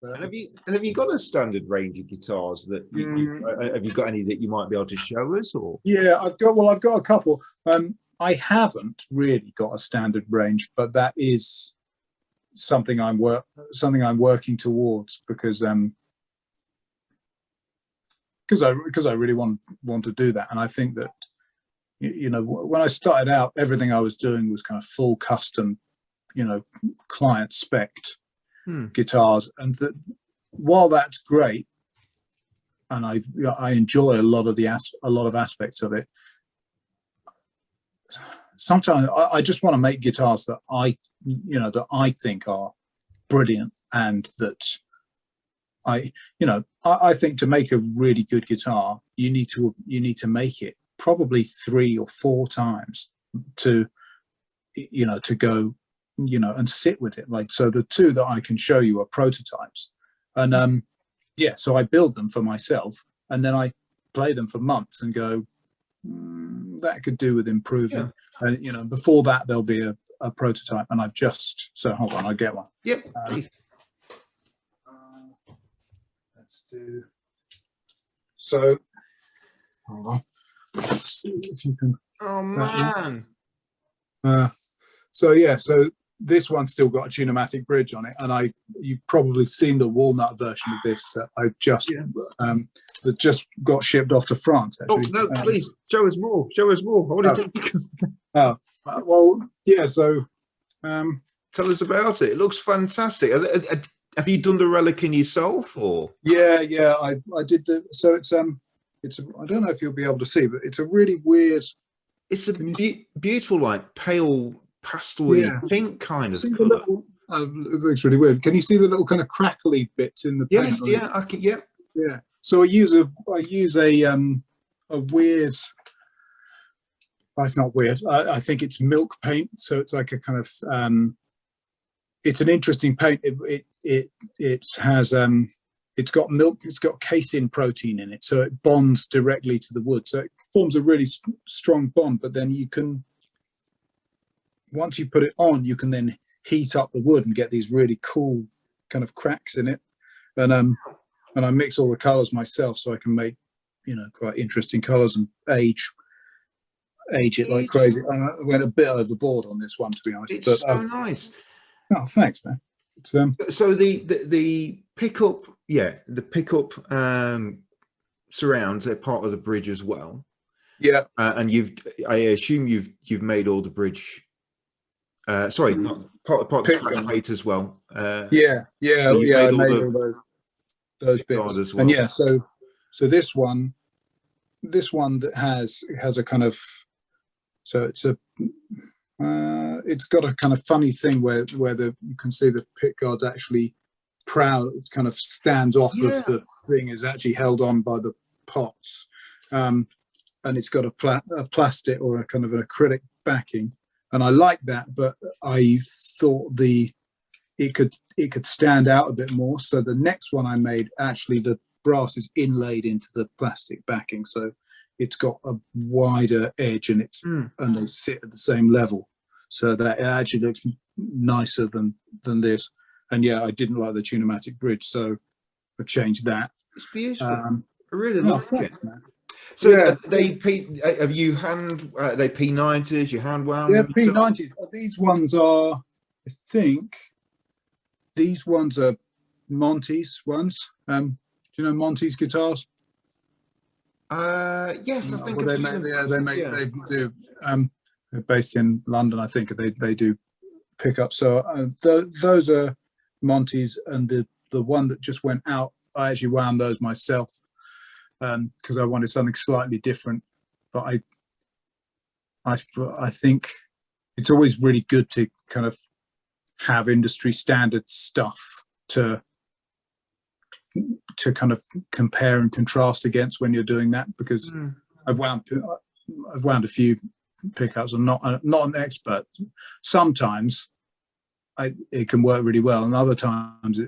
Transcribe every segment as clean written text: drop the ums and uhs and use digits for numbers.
And have you got a standard range of guitars that have you got any that you might be able to show us? Or yeah, I've got a couple. I haven't really got a standard range, but that is something I'm working towards because I really want to do that. And I think that, you know, when I started out, everything I was doing was kind of full custom, you know, client spec guitars, and while that's great, and I enjoy a lot of aspects of it, sometimes I just want to make guitars that I think are brilliant, and that I think to make a really good guitar, you need to make it probably 3 or 4 times to go, and sit with it. Like, so the 2 that I can show you are prototypes, and so I build them for myself, and then I play them for months and go, that could do with improving. And before that there'll be a prototype, and hold on, I'll get one. Yep. Let's do, so hold on, let's see if you can. Oh man. So this one's still got a Tune-o-matic bridge on it, and you've probably seen the walnut version of this that I just that just got shipped off to France, actually. Oh no, please show us more. I want to so tell us about it. It looks fantastic. Have you done the relic'ing yourself, or? Yeah, I did so it's I don't know if you'll be able to see, but it's a really weird, it's a beautiful, like pale pastel pink kind of colour. It looks really weird. Can you see the little kind of crackly bits in the paint? Yeah, I can. Yeah. So I use a weird. Well, it's not weird. I think it's milk paint. So it's like a kind of. It's an interesting paint. It has it's got milk. It's got casein protein in it, so it bonds directly to the wood. So it forms a really strong bond. But then you can, once you put it on, you can then heat up the wood and get these really cool kind of cracks in it. And I mix all the colors myself, so I can make, quite interesting colors and age it like crazy. I went a bit overboard on this one, to be honest. It's so nice. Oh, thanks, man. It's, so the pickup, the pickup surrounds, they're part of the bridge as well. Yeah. And I assume you've made all the bridge. Sorry, not part of the scratch plate as well. I made all those bits as well. And so this one that has a kind of, so it's got a kind of funny thing where you can see the pick guard's actually proud. It kind of stands off of the thing, is actually held on by the pots, and it's got a plastic or a kind of an acrylic backing. And I like that, but I thought it could stand out a bit more. So the next one I made, actually the brass is inlaid into the plastic backing, so it's got a wider edge, and and they sit at the same level, so that it actually looks nicer than this. And I didn't like the Tune-o-matic bridge, so I changed that. It's beautiful. I really like it, man. So they have you they P90s, you hand wound? Yeah, P90s. These ones are, I think, these ones are Monty's ones. Do you know Monty's guitars? Yes, I think they do. They're based in London, I think. They do pickups. So those are Monty's, and the one that just went out, I actually wound those myself. Because I wanted something slightly different, but I think it's always really good to kind of have industry standard stuff to kind of compare and contrast against when you're doing that. Because I've wound a few pickups. I'm not an expert. Sometimes it can work really well, and other times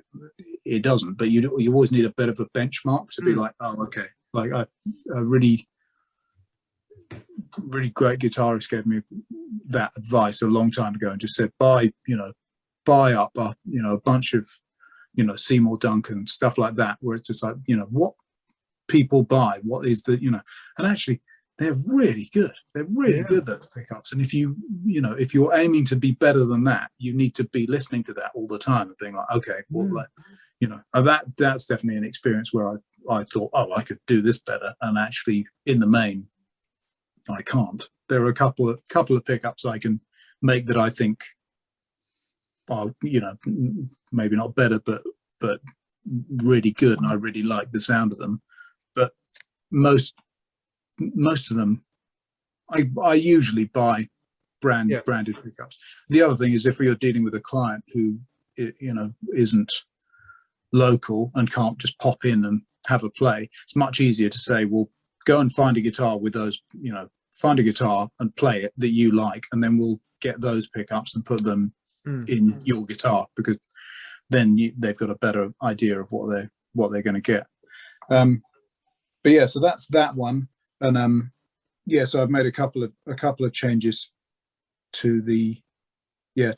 it doesn't. But you always need a bit of a benchmark to be like, oh, okay. Like a really, really great guitarist gave me that advice a long time ago, and just said, buy up, a bunch of you know, Seymour Duncan, stuff like that, where it's just like, you know, what people buy, what is the, you know, and actually they're really good. They're really good, those pickups. And if you know, if you're aiming to be better than that, you need to be listening to that all the time and being like, okay, well, like, you know, that's definitely an experience where I thought, oh, I could do this better. And actually in the main, I can't. There are a couple of pickups I can make that I think are, you know, maybe not better, but really good, and I really like the sound of them. But most of them, I usually buy branded pickups. The other thing is, if you're dealing with a client who, you know, isn't local and can't just pop in and have a play, it's much easier to say, well, go and find a guitar with those, you know, find a guitar and play it that you like, and then we'll get those pickups and put them in your guitar, because then they've got a better idea of what they're going to get. But yeah, so that's that one. And yeah, so I've made a couple of changes to the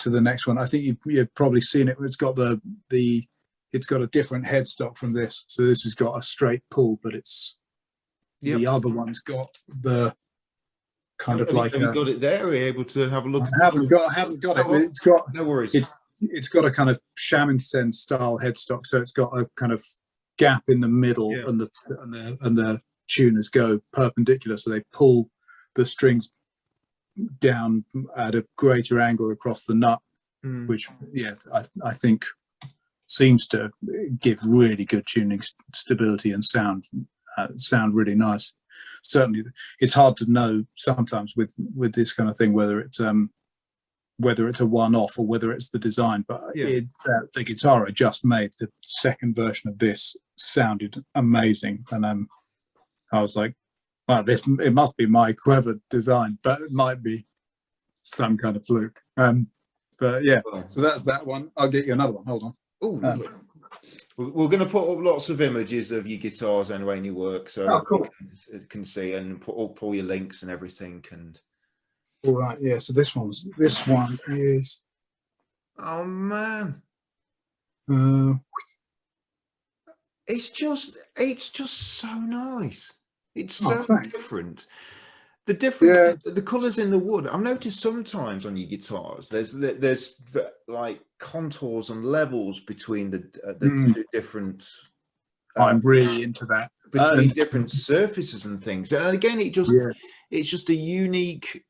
next one. I think you've probably seen it. It's got it's got a different headstock from this. So this has got a straight pull, but it's the other one's got the kind of like. Have you got it there? Are you able to have a look? I haven't got it. It's got, no worries. It's got a kind of shamisen style headstock, so it's got a kind of gap in the middle, and the tuners go perpendicular, so they pull the strings down at a greater angle across the nut, which I think seems to give really good tuning stability and sound really nice. Certainly, it's hard to know sometimes with this kind of thing whether it's a one-off or whether it's the design. But the guitar I just made, the second version of this, sounded amazing, and I was like, "Wow, it must be my clever design, but it might be some kind of fluke." But yeah, so that's that one. I'll get you another one. Hold on. Oh, we're going to put up lots of images of your guitars anyway in your work, so cool. you can see and put up all your links and everything. And all right, yeah. So this one is. Oh man, it's just so nice. It's so different. The different, the colours in the wood. I've noticed sometimes on your guitars, there's like contours and levels between the two different. I'm really into that. Between different surfaces and things, and again, it's just a unique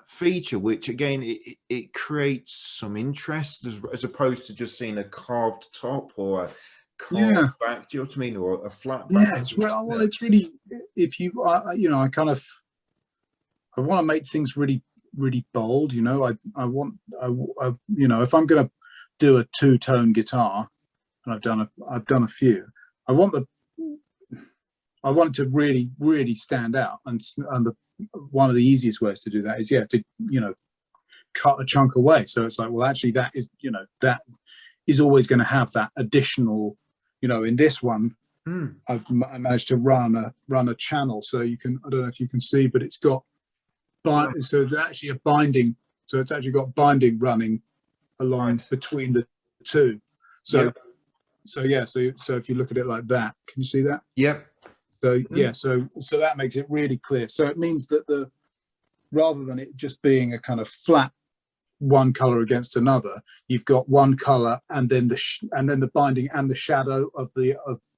feature, which again it creates some interest as opposed to just seeing a carved top or a carved back. Do you know what I mean? Or a flat back. Yeah, it's it's really, if you you know, I want to make things really, really bold. You know, I want you know, if I'm going to do a two-tone guitar, and I've done a few, I want it to really, really stand out. And one of the easiest ways to do that is to, you know, cut a chunk away. So it's like, well, actually, that is, you know, that is always going to have that additional, you know. In this one, I managed to run a channel, so you can, I don't know if you can see, but it's got. So there's actually a binding. So it's actually got binding running along between the two. So so if you look at it like that, can you see that? Yep. So so that makes it really clear. So it means that rather than it just being a kind of flat one color against another, you've got one color and then the binding and the shadow of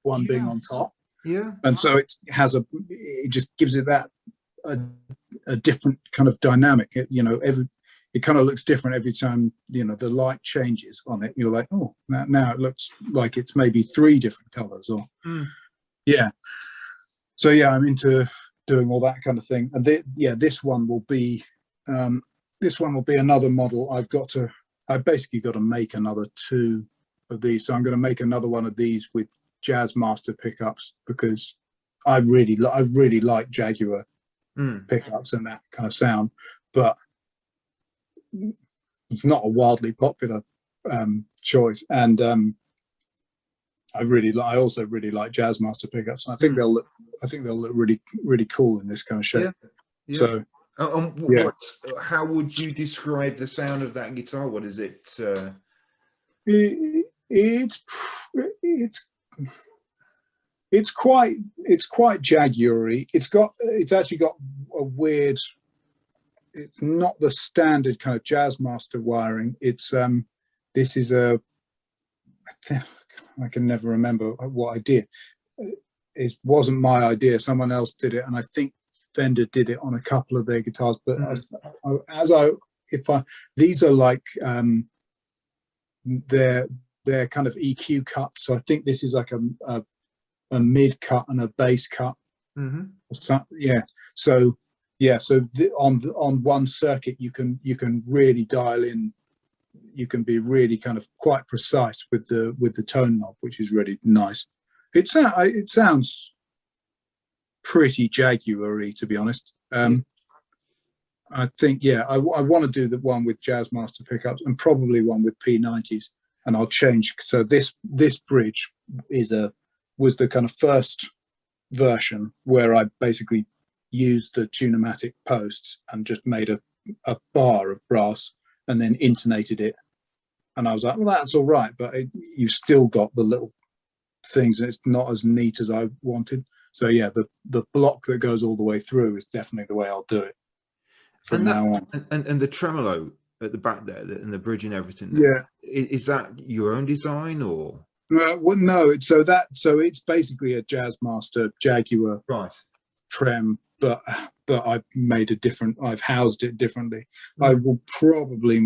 one being on top. Yeah. And so it just gives it that a different kind of dynamic. You know, it kind of looks different every time, you know, the light changes on it. You're like, oh, now it looks like it's maybe 3 different colors, or so I'm into doing all that kind of thing. And this one will be another model. I've basically got to make another 2 of these. So I'm going to make another one of these with Jazzmaster pickups, because I really like Jaguar pickups and that kind of sound, but it's not a wildly popular choice. And I also really like Jazzmaster pickups, and I think they'll look really, really cool in this kind of shape. So how would you describe the sound of that guitar? What is it? it's quite Jaguar-y. It's actually got a weird. It's not the standard kind of Jazzmaster wiring. It's this is a. I can never remember what I did. It wasn't my idea. Someone else did it, and I think Fender did it on a couple of their guitars. But these are like they're kind of EQ cuts. So I think this is like a mid cut and a bass cut. So on one circuit you can really dial in. You can be really kind of quite precise with the tone knob, which is really nice. It sounds pretty Jaguar-y, to be honest. I think, I want to do the one with Jazzmaster pickups and probably one with P90s, and I'll change. So this bridge was the kind of first version where I basically used the Tune-o-matic posts and just made a bar of brass and then intonated it. And I was like, well, that's all right, but you've still got the little things, and it's not as neat as I wanted. So yeah, the block that goes all the way through is definitely the way I'll do it from now on. And the tremolo at the back there, and the bridge and everything. Yeah, is that your own design or? Well, no. So it's basically a Jazzmaster Jaguar trem, but I've made I've housed it differently. I will probably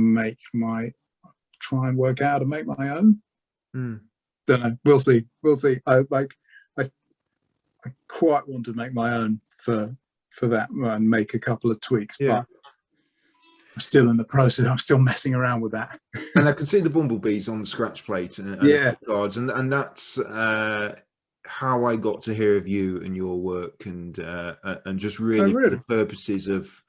try and work out how to make my own. Don't know. We'll see. I quite want to make my own for that and make a couple of tweaks, but I'm still in the process. I'm still messing around with that. And I can see the bumblebees on the scratch plate and cards, and that's how I got to hear of you and your work, and just really for the purposes of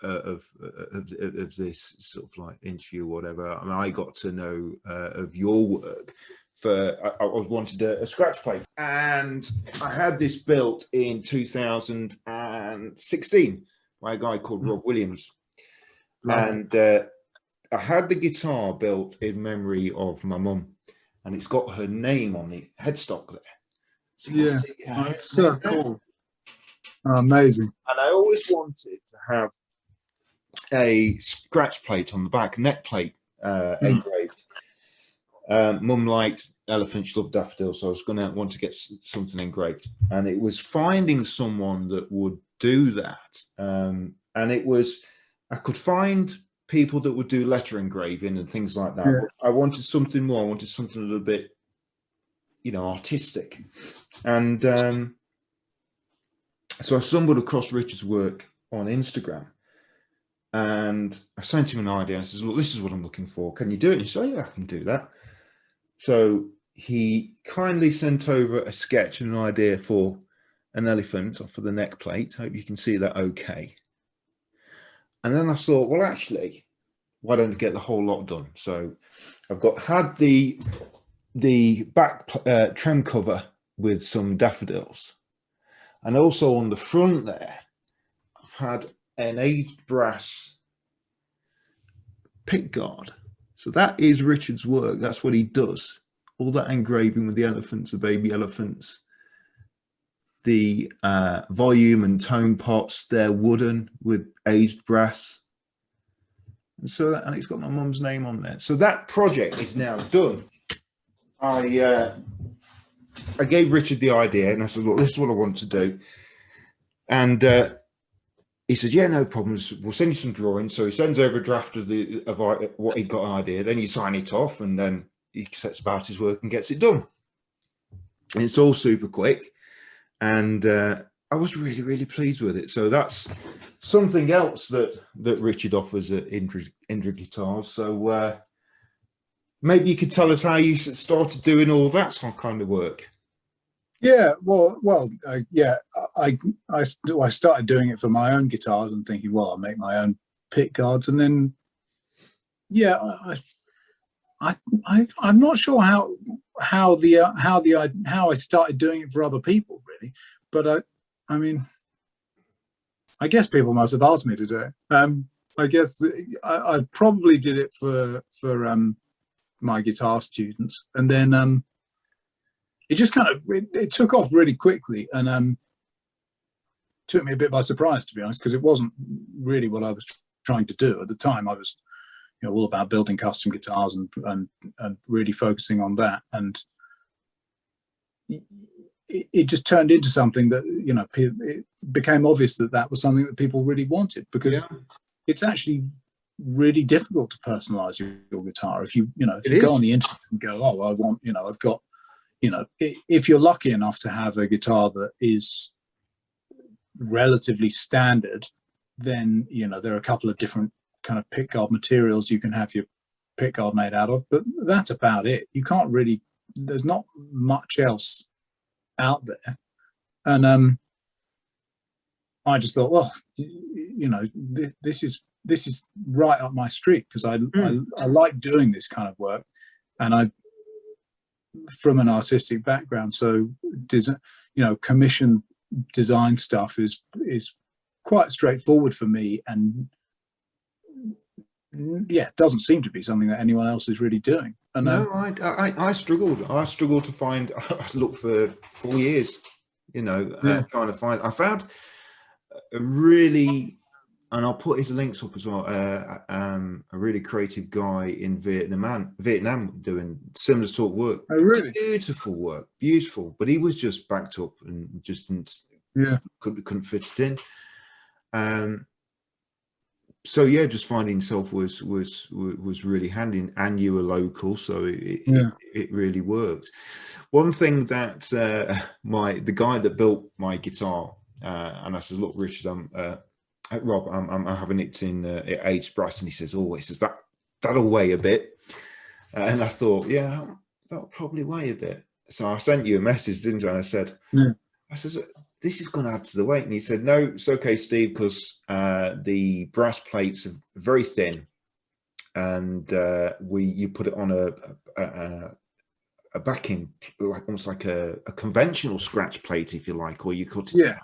this sort of like interview or whatever. I mean, I got to know of your work. I wanted a scratch plate, and I had this built in 2016 by a guy called Rob Williams. And I had the guitar built in memory of my mum, and it's got her name on the headstock there. So that's so cool. Oh, amazing. And I always wanted to have a scratch plate on the back, neck plate engraved. Mum liked elephant, she loved daffodils, so I was going to want to get something engraved, and it was finding someone that would do that. And it was, I could find people that would do letter engraving and things like that. I wanted something more. I wanted something a little bit, artistic. And so I stumbled across Richard's work on Instagram, and I sent him an idea. I said, look, this is what I'm looking for. Can you do it? And he said, oh, yeah, I can do that. So he kindly sent over a sketch and an idea for an elephant for the neck plate. Hope you can see that okay. And then I thought, well, actually, why don't I get the whole lot done? So I've had the back trem cover with some daffodils, and also on the front there, I've had an aged brass pick guard. So that is Richard's work. That's what he does. All that engraving with the elephants, the baby elephants, the volume and tone pots, they're wooden with aged brass. And so and it's got my mum's name on there. So that project is now done. I gave Richard the idea, and I said, look, this is what I want to do. And he said, yeah, no problems. We'll send you some drawings. So he sends over a draft of what he'd got an idea. Then you sign it off, and then he sets about his work and gets it done. And it's all super quick. And I was really, really pleased with it. So that's something else that Richard offers at Indra Guitars. So maybe you could tell us how you started doing all that kind of work. Yeah, I started doing it for my own guitars and thinking, well, I'll make my own pick guards, and then I'm not sure how I started doing it for other people, really, but I mean, I guess people must have asked me to do it. I guess I probably did it for my guitar students, and then it just kind of it took off really quickly, and took me a bit by surprise, to be honest, because it wasn't really what I was trying to do at the time. I was, you know, all about building custom guitars and really focusing on that, and it just turned into something that, you know, it became obvious that that was something that people really wanted, because it's actually really difficult to personalize your guitar. If you go on the internet and go, oh, I want, you know, I've got, you know, if you're lucky enough to have a guitar that is relatively standard, then, you know, there are a couple of different kind of pickguard materials you can have your pickguard made out of, but that's about it. You can't really, there's not much else out there. And I just thought, well, you know, this is right up my street, because I like doing this kind of work, and I, from an artistic background, so you know, commission design stuff is quite straightforward for me, and yeah, it doesn't seem to be something that anyone else is really doing. And no, I struggled to find. I looked for 4 years, you know, trying to find. I found a really, and I'll put his links up as well, a really creative guy in Vietnam doing similar sort of work. Oh, really? Beautiful work, beautiful, but he was just backed up and just didn't, couldn't fit it in. So yeah, just finding himself was really handy, and you were local, so it really worked. One thing that the guy that built my guitar, and I says, look, Richard, Rob, I'm having it in aged brass, and he says, that'll weigh a bit, and I thought, yeah, that'll probably weigh a bit. So I sent you a message, didn't I? And I said, I says, this is going to add to the weight. And he said, no, it's okay, Steve, because the brass plates are very thin, and you put it on a backing, like almost like a conventional scratch plate, if you like, or you cut it down,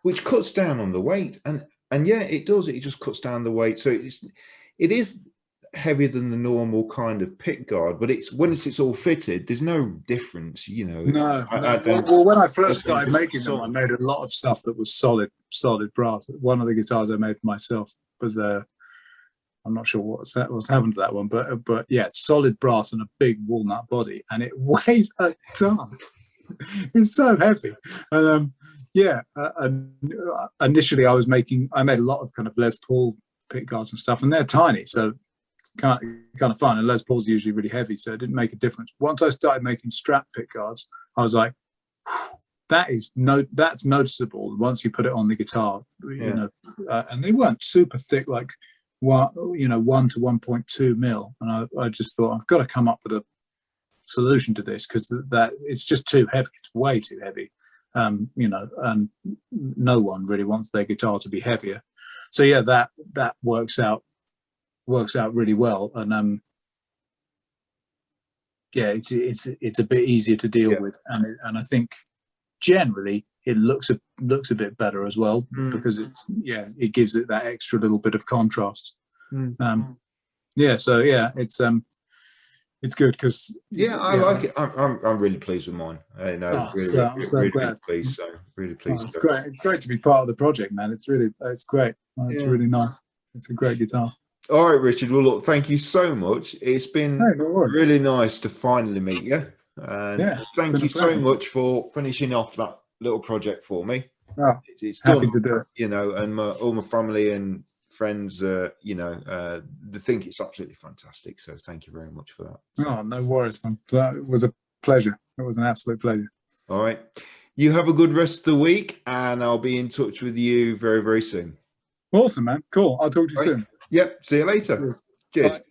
which cuts down on the weight. And yeah, it does. It just cuts down the weight. So it is heavier than the normal kind of pick guard, but when it's all fitted, there's no difference, you know. No. Well, when I first started making them, I made a lot of stuff that was solid brass. One of the guitars I made myself was I'm not sure what's happened to that one, but yeah, it's solid brass and a big walnut body, and it weighs a ton. It's so heavy. And initially I made a lot of kind of Les Paul pick guards and stuff, and they're tiny, so it's kind of fun. And Les Paul's usually really heavy, so it didn't make a difference. Once I started making strap pick guards, I was like, that's noticeable once you put it on the guitar, you know. And they weren't super thick, like 1 to 1.2 mil, and I just thought, I've got to come up with a solution to this, because that it's just too heavy. It's way too heavy, you know, and no one really wants their guitar to be heavier. So yeah, that works out really well, and yeah, it's a bit easier to deal with, and I think generally it looks a bit better as well, because it gives it that extra little bit of contrast. So yeah, it's good, because I like it. I'm really pleased with mine. I'm really pleased. So really pleased. It's great. It's great to be part of the project, man. It's great. It's really nice. It's a great guitar. All right, Richard. Well, look, thank you so much. It's been really nice to finally meet you. And thank you so much for finishing off that little project for me. It's happy done, to do it. You know, and all my family and friends, you know, they think it's absolutely fantastic. So thank you very much for that. Oh, no worries, man. It was a pleasure. It was an absolute pleasure. All right. You have a good rest of the week, and I'll be in touch with you very, very soon. Awesome, man. Cool. I'll talk to you soon. Yep. See you later. Cheers. Bye.